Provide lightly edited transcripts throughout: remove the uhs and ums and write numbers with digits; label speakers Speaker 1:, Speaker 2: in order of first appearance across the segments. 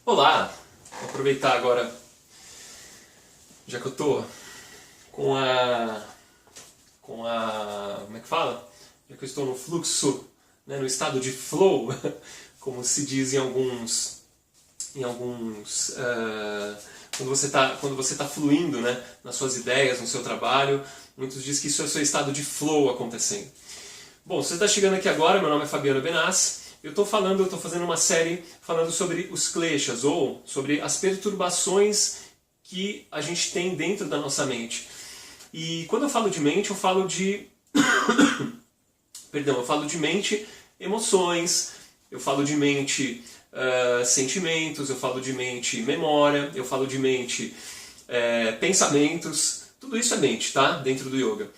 Speaker 1: Olá! Vou aproveitar agora, já que eu tô com a... como é que fala? Já que eu estou no fluxo, né, no estado de flow, como se diz em alguns quando você está fluindo, né, nas suas ideias, no seu trabalho, muitos dizem que isso é o seu estado de flow acontecendo. Bom, se você está chegando aqui agora, meu nome é Fabiano Benassi. Eu estou fazendo uma série falando sobre os kleshas, ou sobre as perturbações que a gente tem dentro da nossa mente. E quando eu falo de mente, eu falo de... Perdão, eu falo de mente, emoções, eu falo de mente, sentimentos, eu falo de mente, memória, eu falo de mente, pensamentos. Tudo isso é mente, tá? Dentro do yoga.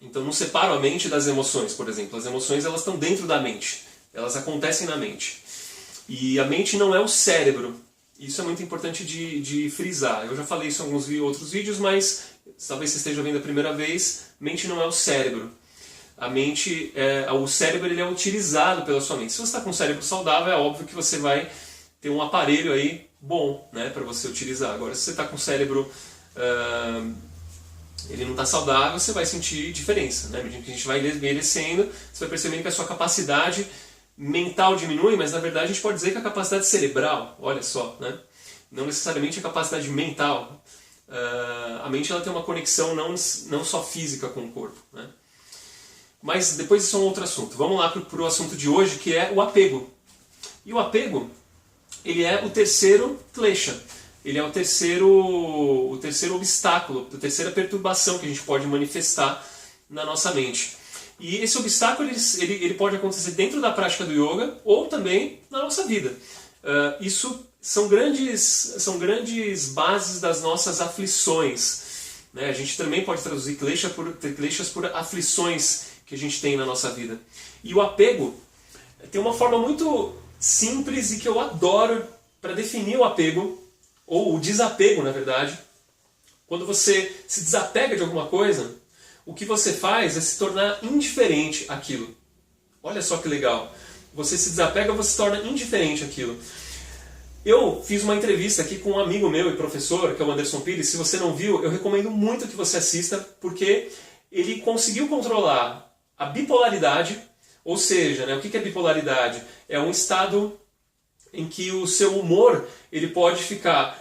Speaker 1: Então não separo a mente das emoções, por exemplo. As emoções, elas estão dentro da mente. Elas acontecem na mente. E a mente não é o cérebro. Isso é muito importante de frisar. Eu já falei isso em alguns outros vídeos, mas talvez você esteja vendo a primeira vez. Mente não é o cérebro. A mente, o cérebro ele é utilizado pela sua mente. Se você está com um cérebro saudável, é óbvio que você vai ter um aparelho aí bom, né, para você utilizar. Agora, se você está com o cérebro... ele não está saudável, você vai sentir diferença, né? À medida que a gente vai envelhecendo, você vai percebendo que a sua capacidade mental diminui, mas na verdade a gente pode dizer que a capacidade cerebral, olha só, né? Não necessariamente a capacidade mental. A mente ela tem uma conexão não só física com o corpo, né? Mas depois isso é um outro assunto. Vamos lá para o assunto de hoje, que é o apego. E o apego, ele é o terceiro klesha. Ele é o terceiro obstáculo, a terceira perturbação que a gente pode manifestar na nossa mente. E esse obstáculo ele pode acontecer dentro da prática do yoga ou também na nossa vida. Isso são grandes bases das nossas aflições, né? A gente também pode traduzir kleshas por aflições que a gente tem na nossa vida. E o apego tem uma forma muito simples e que eu adoro para definir o apego, ou o desapego, na verdade. Quando você se desapega de alguma coisa, o que você faz é se tornar indiferente àquilo. Olha só que legal. Você se desapega, você se torna indiferente àquilo. Eu fiz uma entrevista aqui com um amigo meu e professor, que é o Anderson Pires. Se você não viu, eu recomendo muito que você assista, porque ele conseguiu controlar a bipolaridade, ou seja, né, o que é bipolaridade? É um estado em que o seu humor ele pode ficar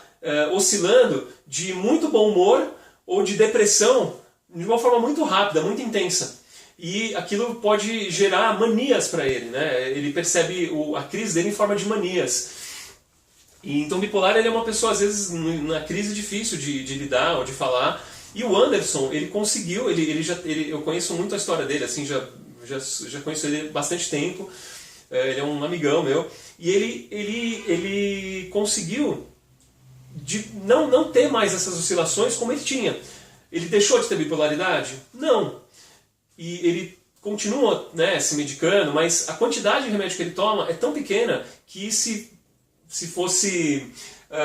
Speaker 1: oscilando de muito bom humor ou de depressão de uma forma muito rápida, muito intensa. E aquilo pode gerar manias para ele, né? Ele percebe a crise dele em forma de manias. E então bipolar ele é uma pessoa, às vezes, na crise difícil de lidar ou de falar. E o Anderson, ele conseguiu, eu conheço muito a história dele, assim, já conheço ele há bastante tempo. Ele é um amigão meu. E ele conseguiu não ter mais essas oscilações como ele tinha. Ele deixou de ter bipolaridade? Não. E ele continua, né, se medicando, mas a quantidade de remédio que ele toma é tão pequena que se fosse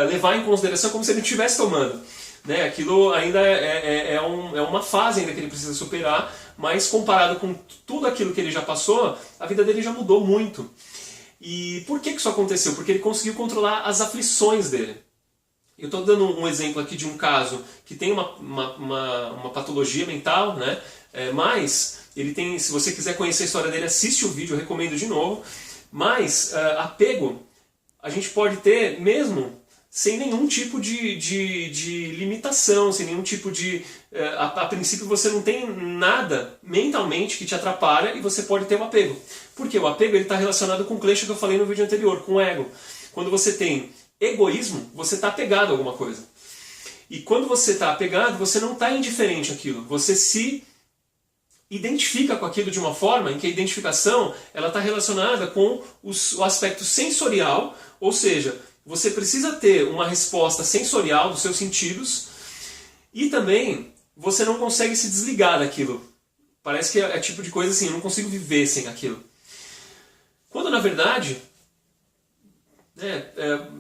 Speaker 1: levar em consideração como se ele estivesse tomando. Né, aquilo ainda é uma fase ainda que ele precisa superar, mas comparado com tudo aquilo que ele já passou, a vida dele já mudou muito. E por que isso aconteceu? Porque ele conseguiu controlar as aflições dele. Eu estou dando um exemplo aqui de um caso que tem uma patologia mental, né? Mas ele tem, se você quiser conhecer a história dele, assiste o vídeo, eu recomendo de novo. Mas apego a gente pode ter mesmo sem nenhum tipo de limitação, sem nenhum tipo de... A princípio você não tem nada mentalmente que te atrapalha e você pode ter um apego. Porque o apego está relacionado com o klesha que eu falei no vídeo anterior, com o ego. Quando você tem egoísmo, você está apegado a alguma coisa. E quando você está apegado, você não está indiferente àquilo. Você se identifica com aquilo de uma forma em que a identificação está relacionada com o aspecto sensorial, ou seja, você precisa ter uma resposta sensorial dos seus sentidos e também você não consegue se desligar daquilo. Parece que é tipo de coisa assim, eu não consigo viver sem aquilo. Quando na verdade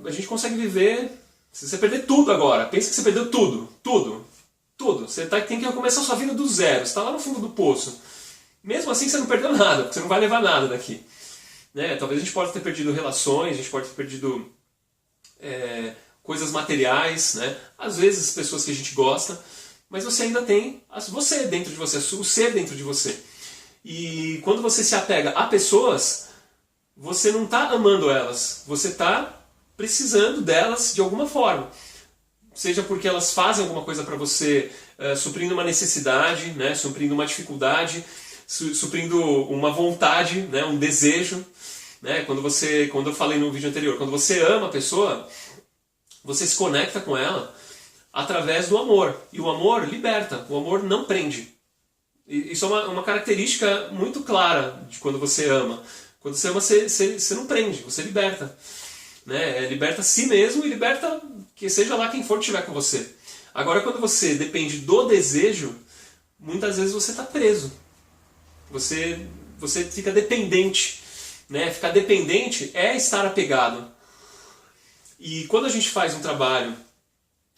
Speaker 1: a gente consegue viver, se você perder tudo agora, pensa que você perdeu tudo. Você tem que começar a sua vida do zero, você está lá no fundo do poço. Mesmo assim você não perdeu nada, porque você não vai levar nada daqui. Né? Talvez a gente possa ter perdido relações, a gente pode ter perdido coisas materiais, né? Às vezes pessoas que a gente gosta, mas você ainda tem você dentro de você, o ser dentro de você. E quando você se apega a pessoas, você não está amando elas, você está precisando delas de alguma forma. Seja porque elas fazem alguma coisa para você, suprindo uma necessidade, né? Suprindo uma dificuldade, suprindo uma vontade, né? Um desejo. Né? Quando eu falei no vídeo anterior, quando você ama a pessoa, você se conecta com ela através do amor. E o amor liberta, o amor não prende. E isso é uma característica muito clara de quando você ama. Quando você ama, você não prende, você liberta. Né? Liberta a si mesmo e liberta que seja lá quem for que estiver com você. Agora, quando você depende do desejo, muitas vezes você está preso. Você fica dependente. Né? Ficar dependente é estar apegado. E quando a gente faz um trabalho,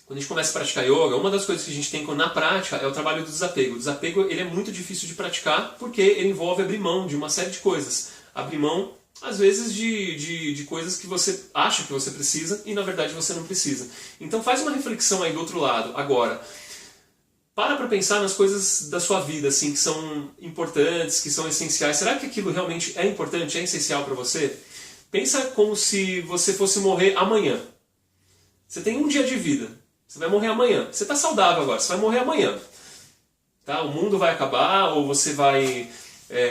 Speaker 1: quando a gente começa a praticar yoga, uma das coisas que a gente tem na prática é o trabalho do desapego. O desapego ele é muito difícil de praticar porque ele envolve abrir mão de uma série de coisas. Abrir mão, às vezes, de coisas que você acha que você precisa e na verdade você não precisa. Então faz uma reflexão aí do outro lado. Agora, para pensar nas coisas da sua vida assim, que são importantes, que são essenciais. Será que aquilo realmente é importante, é essencial para você? Pensa como se você fosse morrer amanhã. Você tem um dia de vida. Você vai morrer amanhã. Você está saudável agora, você vai morrer amanhã. Tá? O mundo vai acabar, ou você vai,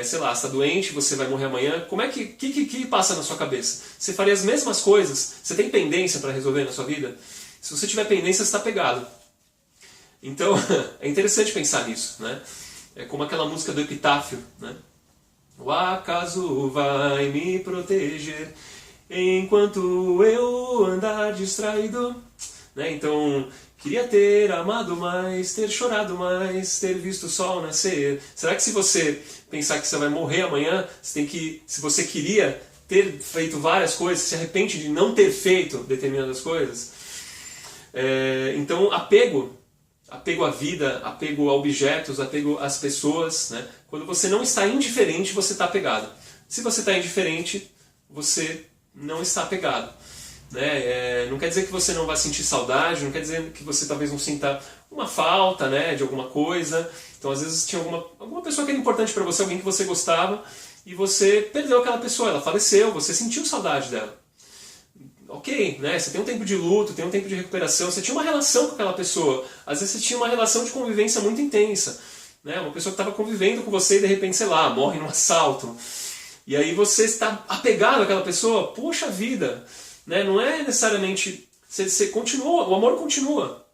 Speaker 1: sei lá, está doente, você vai morrer amanhã. Como é que passa na sua cabeça? Você faria as mesmas coisas? Você tem pendência para resolver na sua vida? Se você tiver pendência, você está pegado. Então, é interessante pensar nisso, né? É como aquela música do Epitáfio, né? O acaso vai me proteger enquanto eu andar distraído. Né? Então, queria ter amado mais, ter chorado mais, ter visto o sol nascer. Será que se você pensar que você vai morrer amanhã, se você queria ter feito várias coisas, se arrepende de não ter feito determinadas coisas? Então, apego à vida, apego a objetos, apego às pessoas. Né? Quando você não está indiferente, você está apegado. Se você está indiferente, você não está apegado. Né? Não quer dizer que você não vai sentir saudade, não quer dizer que você talvez não sinta uma falta, né, de alguma coisa. Então às vezes tinha alguma pessoa que era importante para você, alguém que você gostava, e você perdeu aquela pessoa, ela faleceu, você sentiu saudade dela. Ok, né? Você tem um tempo de luto, tem um tempo de recuperação, você tinha uma relação com aquela pessoa. Às vezes você tinha uma relação de convivência muito intensa. Né? Uma pessoa que estava convivendo com você e de repente, sei lá, morre num assalto. E aí você está apegado àquela pessoa, puxa vida. Né? Não é necessariamente... Você continua, o amor continua.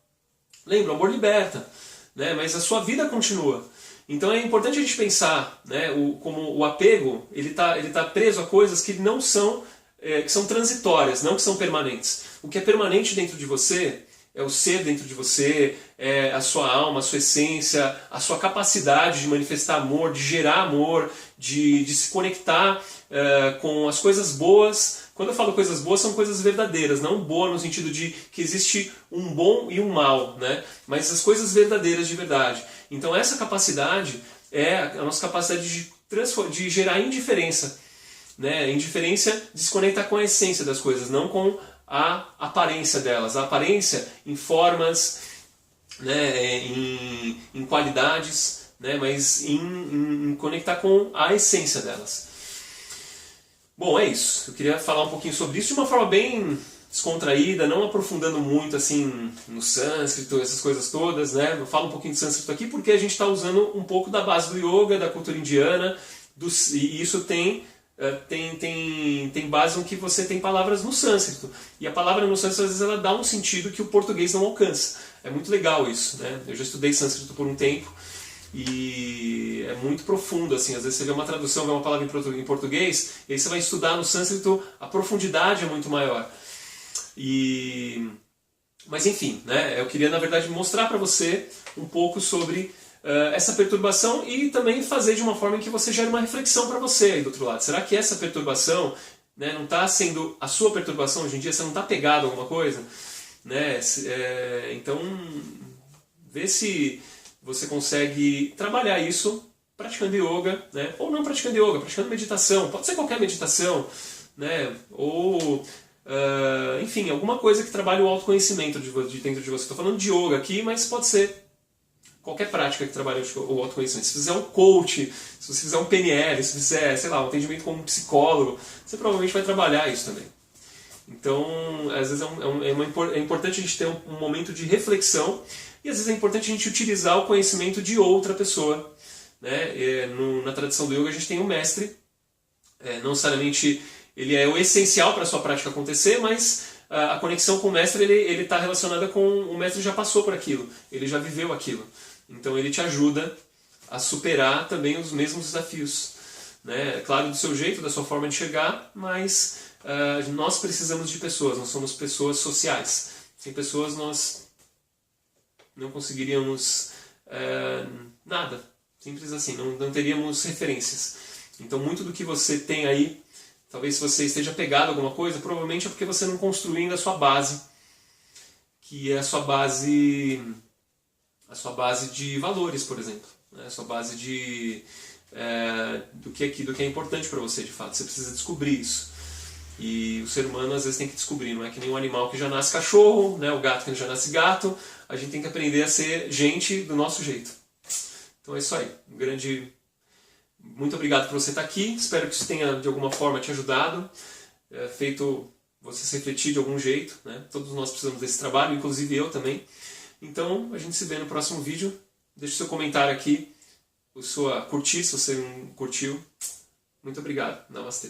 Speaker 1: Lembra, o amor liberta. Né? Mas a sua vida continua. Então é importante a gente pensar, né? Como o apego ele tá preso a coisas que não são... que são transitórias, não que são permanentes. O que é permanente dentro de você é o ser dentro de você, é a sua alma, a sua essência, a sua capacidade de manifestar amor, de gerar amor, de se conectar com as coisas boas. Quando eu falo coisas boas, são coisas verdadeiras, não boa no sentido de que existe um bom e um mal, né? Mas as coisas verdadeiras de verdade. Então essa capacidade é a nossa capacidade de gerar indiferença. Né? Indiferença desconecta com a essência das coisas, não com a aparência delas. A aparência em formas, né? em qualidades, né? Mas em conectar com a essência delas. Bom, é isso. Eu queria falar um pouquinho sobre isso de uma forma bem descontraída, não aprofundando muito assim no sânscrito, essas coisas todas. Né? Eu falo um pouquinho de sânscrito aqui porque a gente está usando um pouco da base do yoga, da cultura indiana, e isso tem base em que você tem palavras no sânscrito. E a palavra no sânscrito, às vezes, ela dá um sentido que o português não alcança. É muito legal isso. Né? Eu já estudei sânscrito por um tempo e é muito profundo. Assim. Às vezes você vê uma tradução, vê uma palavra em português, e aí você vai estudar no sânscrito, a profundidade é muito maior. Mas enfim, né? Eu queria, na verdade, mostrar para você um pouco sobre essa perturbação e também fazer de uma forma em que você gere uma reflexão para você aí do outro lado. Será que essa perturbação, né, não está sendo a sua perturbação hoje em dia? Você não está pegado a alguma coisa? Né? Então, vê se você consegue trabalhar isso praticando yoga, né? Ou não praticando yoga, praticando meditação. Pode ser qualquer meditação, né? Ou enfim, alguma coisa que trabalhe o autoconhecimento de dentro de você. Estou falando de yoga aqui, mas pode ser qualquer prática que trabalhe o autoconhecimento. Se fizer um coach, se você fizer um PNL, se fizer, sei lá, um atendimento como um psicólogo, você provavelmente vai trabalhar isso também. Então, às vezes é importante a gente ter um momento de reflexão e às vezes é importante a gente utilizar o conhecimento de outra pessoa. Né? Na tradição do yoga a gente tem um mestre, não necessariamente ele é o essencial para a sua prática acontecer, mas a conexão com o mestre ele está relacionada com o mestre já passou por aquilo, ele já viveu aquilo. Então ele te ajuda a superar também os mesmos desafios. Né? Claro, do seu jeito, da sua forma de chegar, mas nós precisamos de pessoas, nós somos pessoas sociais. Sem pessoas nós não conseguiríamos nada, simples assim, não teríamos referências. Então muito do que você tem aí, talvez se você esteja pegado a alguma coisa, provavelmente é porque você não construiu ainda a sua base, que é a sua base de valores, por exemplo, né? A sua base do que é importante para você, de fato. Você precisa descobrir isso. E o ser humano às vezes tem que descobrir, não é que nem um animal que já nasce cachorro, né? O gato que já nasce gato, a gente tem que aprender a ser gente do nosso jeito. Então é isso aí, muito obrigado por você estar aqui, espero que isso tenha de alguma forma te ajudado, feito você se refletir de algum jeito, né? Todos nós precisamos desse trabalho, inclusive eu também. Então a gente se vê no próximo vídeo, deixe seu comentário aqui, curtir se você não curtiu. Muito obrigado, namastê.